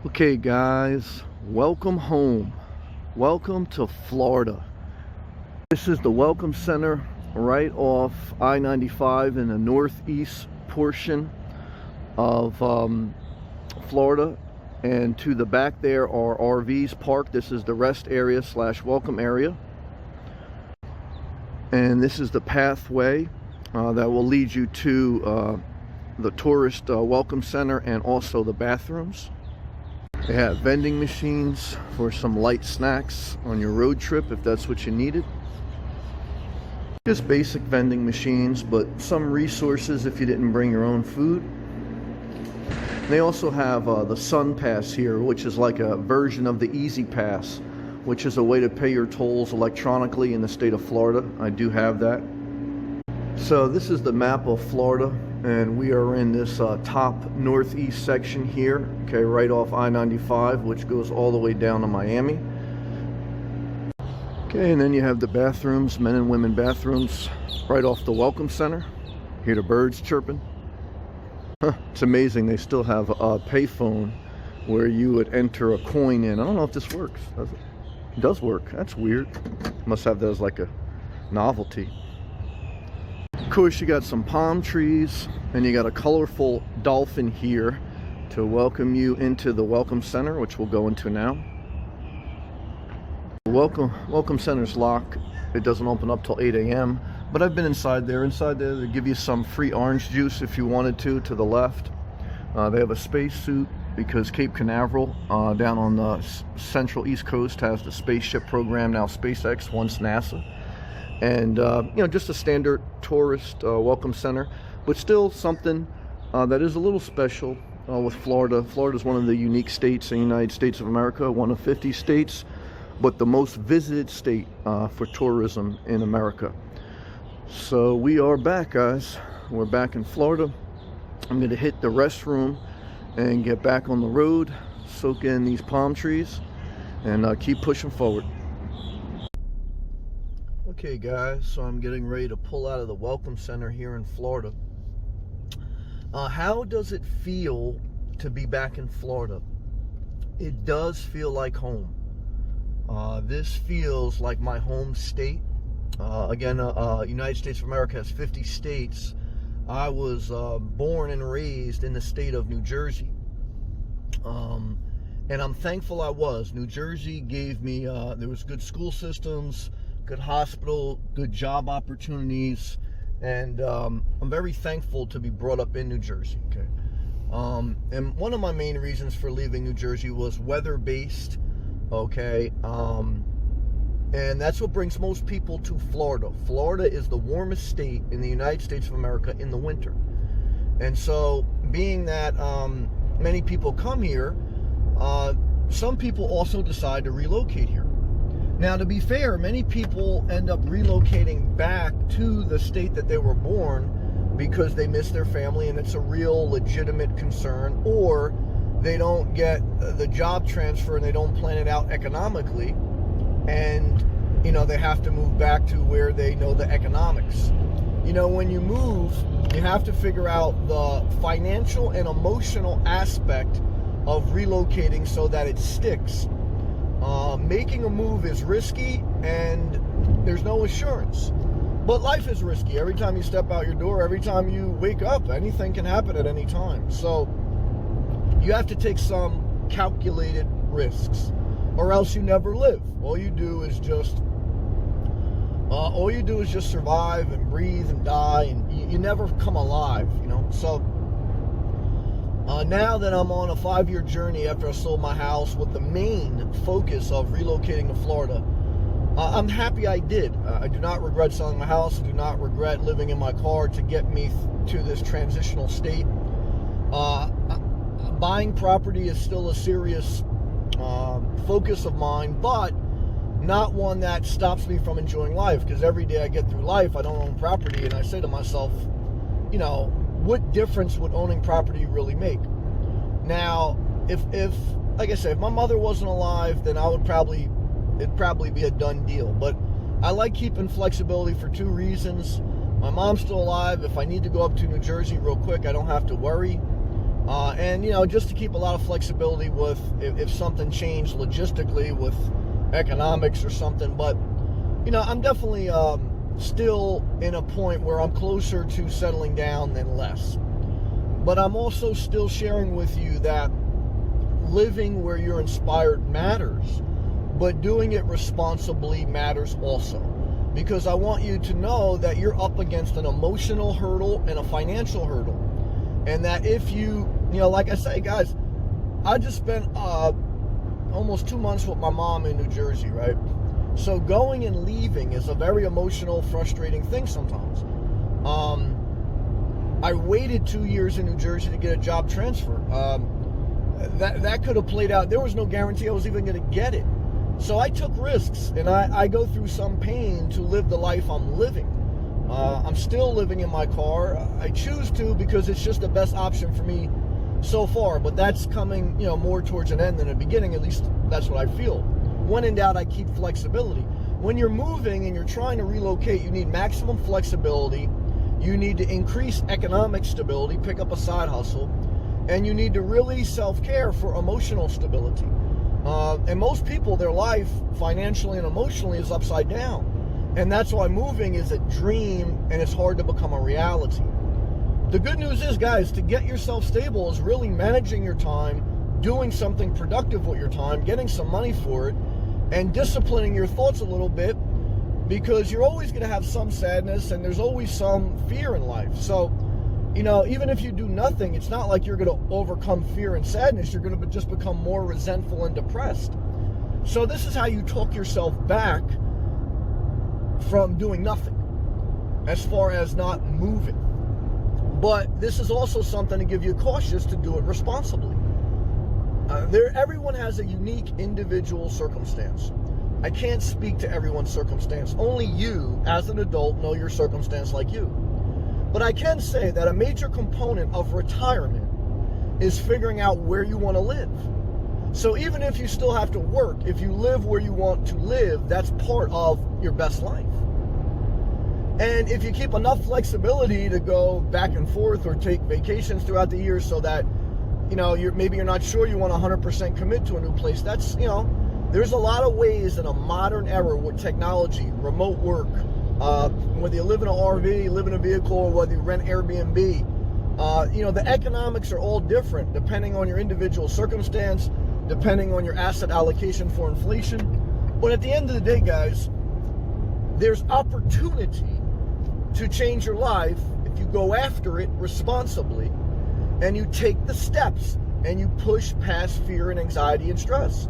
Okay guys, welcome home. Welcome to Florida. This is the Welcome Center right off I-95 in the northeast portion of Florida. And to the back there are RVs parked. This is the rest area / welcome area. And this is the pathway that will lead you to the tourist welcome center and also the bathrooms. They have vending machines for some light snacks on your road trip if that's what you needed. Just basic vending machines, but some resources if you didn't bring your own food. They also have the Sun Pass here, which is like a version of the Easy Pass, which is a way to pay your tolls electronically in the state of Florida. I do have that. So this is the map of Florida, and we are in this top northeast section here, okay, right off I-95, which goes all the way down to Miami. Okay, and then you have the bathrooms, men and women bathrooms, right off the Welcome Center. Hear the birds chirping. It's amazing, they still have a payphone where you would enter a coin in. I don't know if this works. Does it? It does work. That's weird. Must have that as like a novelty. Of course, you got some palm trees, and you got a colorful dolphin here to welcome you into the Welcome Center, which we'll go into now. Welcome Center's locked. It doesn't open up till 8 a.m. But I've been inside there. Inside there, they give you some free orange juice if you wanted to the left. They have a spacesuit because Cape Canaveral down on the central East Coast has the spaceship program, now SpaceX, once NASA. And, you know, just a standard tourist welcome center, but still something that is a little special with Florida. Florida is one of the unique states in the United States of America, one of 50 states, but the most visited state for tourism in America. So we are back, guys. We're back in Florida. I'm going to hit the restroom and get back on the road, soak in these palm trees, and keep pushing forward. Okay guys, so I'm getting ready to pull out of the Welcome Center here in Florida. How does it feel to be back in Florida? It does feel like home. This feels like my home state. Again, United States of America has 50 states. I was born and raised in the state of New Jersey. And I'm thankful I was. New Jersey gave me, there was good school systems, good hospital, good job opportunities, and I'm very thankful to be brought up in New Jersey. Okay, and one of my main reasons for leaving New Jersey was weather-based. Okay, and that's what brings most people to Florida. Florida is the warmest state in the United States of America in the winter, and so being that many people come here, some people also decide to relocate here. Now, to be fair, many people end up relocating back to the state that they were born because they miss their family and it's a real legitimate concern, or they don't get the job transfer and they don't plan it out economically, and you know, they have to move back to where they know the economics. You know, when you move, you have to figure out the financial and emotional aspect of relocating so that it sticks. Making a move is risky and there's no assurance, but life is risky. Every time you step out your door, every time you wake up, anything can happen at any time. So you have to take some calculated risks, or else you never live. All you do is just survive and breathe and die, and you never come alive, you know. So now that I'm on a 5-year journey after I sold my house with the main focus of relocating to Florida, I'm happy I did. I do not regret selling my house. I do not regret living in my car to get me to this transitional state. Buying property is still a serious focus of mine, but not one that stops me from enjoying life, because every day I get through life, I don't own property, and I say to myself, you know, what difference would owning property really make? Now, if like I said, if my mother wasn't alive, then it'd probably be a done deal. But I like keeping flexibility for 2 reasons. My mom's still alive. If I need to go up to New Jersey real quick, I don't have to worry. And, you know, just to keep a lot of flexibility with if something changed logistically with economics or something. But, you know, I'm definitely still in a point where I'm closer to settling down than less. But I'm also still sharing with you that living where you're inspired matters, but doing it responsibly matters also. Because I want you to know that you're up against an emotional hurdle and a financial hurdle. And that if you know, like I say, guys, I just spent almost 2 months with my mom in New Jersey, right? So going and leaving is a very emotional, frustrating thing sometimes. I waited 2 years in New Jersey to get a job transfer. That could have played out. There was no guarantee I was even going to get it. So I took risks, and I go through some pain to live the life I'm living. I'm still living in my car. I choose to because it's just the best option for me so far. But that's coming, you know, more towards an end than a beginning. At least that's what I feel. When in doubt, I keep flexibility. When you're moving and you're trying to relocate, you need maximum flexibility. You need to increase economic stability, pick up a side hustle, and you need to really self-care for emotional stability. And most people, their life financially and emotionally is upside down. And that's why moving is a dream and it's hard to become a reality. The good news is, guys, to get yourself stable is really managing your time, doing something productive with your time, getting some money for it, and disciplining your thoughts a little bit, because you're always going to have some sadness and there's always some fear in life. So, you know, even if you do nothing, it's not like you're going to overcome fear and sadness. You're going to just become more resentful and depressed. So this is how you talk yourself back from doing nothing as far as not moving. But this is also something to give you cautious to do it responsibly. Everyone has a unique individual circumstance. I can't speak to everyone's circumstance. Only you, as an adult, know your circumstance like you. But I can say that a major component of retirement is figuring out where you want to live. So even if you still have to work, if you live where you want to live, that's part of your best life. And if you keep enough flexibility to go back and forth or take vacations throughout the year so that, you know, maybe you're not sure you want to 100% commit to a new place, that's, you know, there's a lot of ways in a modern era with technology, remote work, whether you live in an RV, live in a vehicle, or whether you rent Airbnb, you know, the economics are all different depending on your individual circumstance, depending on your asset allocation for inflation. But at the end of the day, guys, there's opportunity to change your life if you go after it responsibly and you take the steps and you push past fear and anxiety and stress.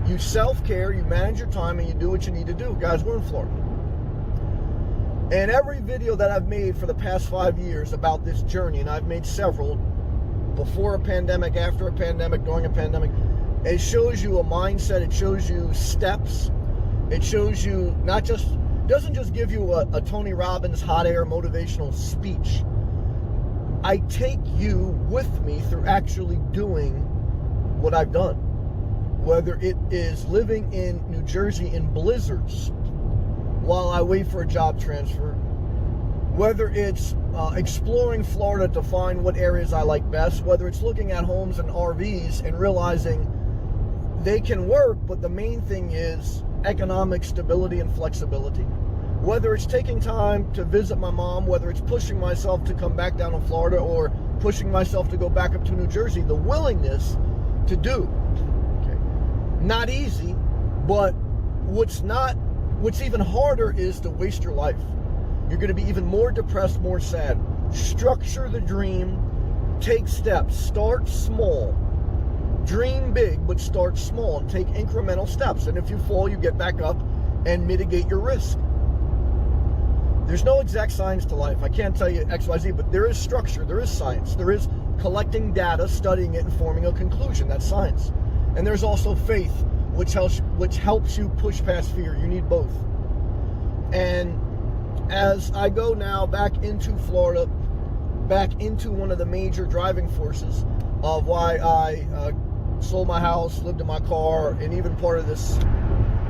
You self-care, you manage your time, and you do what you need to do. Guys, we're in Florida. And every video that I've made for the past 5 years about this journey, and I've made several, before a pandemic, after a pandemic, during a pandemic, it shows you a mindset, it shows you steps, it shows you not just, doesn't just give you a Tony Robbins hot air motivational speech. I take you with me through actually doing what I've done. Whether it is living in New Jersey in blizzards while I wait for a job transfer, whether it's exploring Florida to find what areas I like best, whether it's looking at homes and RVs and realizing they can work, but the main thing is economic stability and flexibility. Whether it's taking time to visit my mom, whether it's pushing myself to come back down to Florida or pushing myself to go back up to New Jersey, the willingness to do. Not easy, but what's even harder is to waste your life. You're going to be even more depressed, more sad. Structure the dream, take steps, start small. Dream big, but start small and take incremental steps. And if you fall, you get back up and mitigate your risk. There's no exact science to life. I can't tell you X, Y, Z, but there is structure, there is science, there is collecting data, studying it, and forming a conclusion. That's science. And there's also faith, which helps you push past fear. You need both. And as I go now back into Florida, back into one of the major driving forces of why I sold my house, lived in my car, and even part of this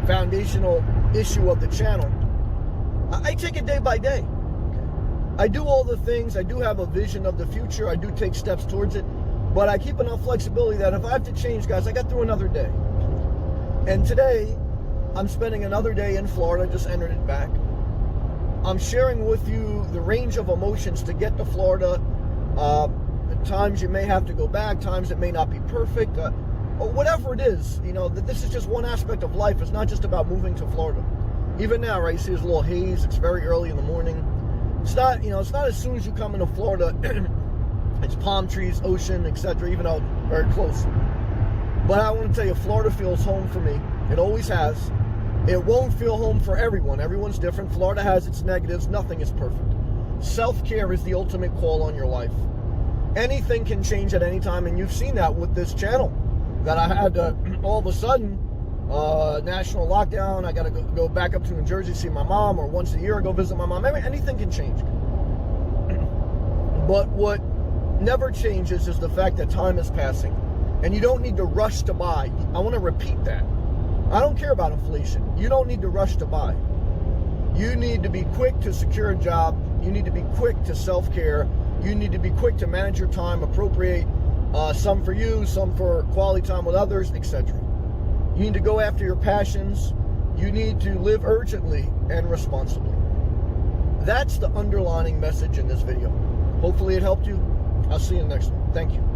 foundational issue of the channel, I take it day by day. I do all the things. I do have a vision of the future. I do take steps towards it. But I keep enough flexibility that if I have to change, guys, I got through another day. And today, I'm spending another day in Florida, just entered it back. I'm sharing with you the range of emotions to get to Florida. At times you may have to go back, times it may not be perfect. Or whatever it is, you know, this is just one aspect of life. It's not just about moving to Florida. Even now, right, you see there's a little haze. It's very early in the morning. It's not, you know, it's not as soon as you come into Florida, it's palm trees, ocean, etc., even though it's very close. But I want to tell you, Florida feels home for me. It always has. It won't feel home for everyone. Everyone's different. Florida has its negatives. Nothing is perfect. Self-care is the ultimate call on your life. Anything can change at any time, and you've seen that with this channel. That I had to, all of a sudden, national lockdown, I got to go back up to New Jersey, see my mom, or once a year I go visit my mom. Anything can change. But what never changes is the fact that time is passing. And you don't need to rush to buy. I want to repeat that. I don't care about inflation. You don't need to rush to buy. You need to be quick to secure a job. You need to be quick to self-care. You need to be quick to manage your time, appropriate some for you, some for quality time with others, etc. You need to go after your passions. You need to live urgently and responsibly. That's the underlining message in this video. Hopefully it helped you. I'll see you in the next one. Thank you.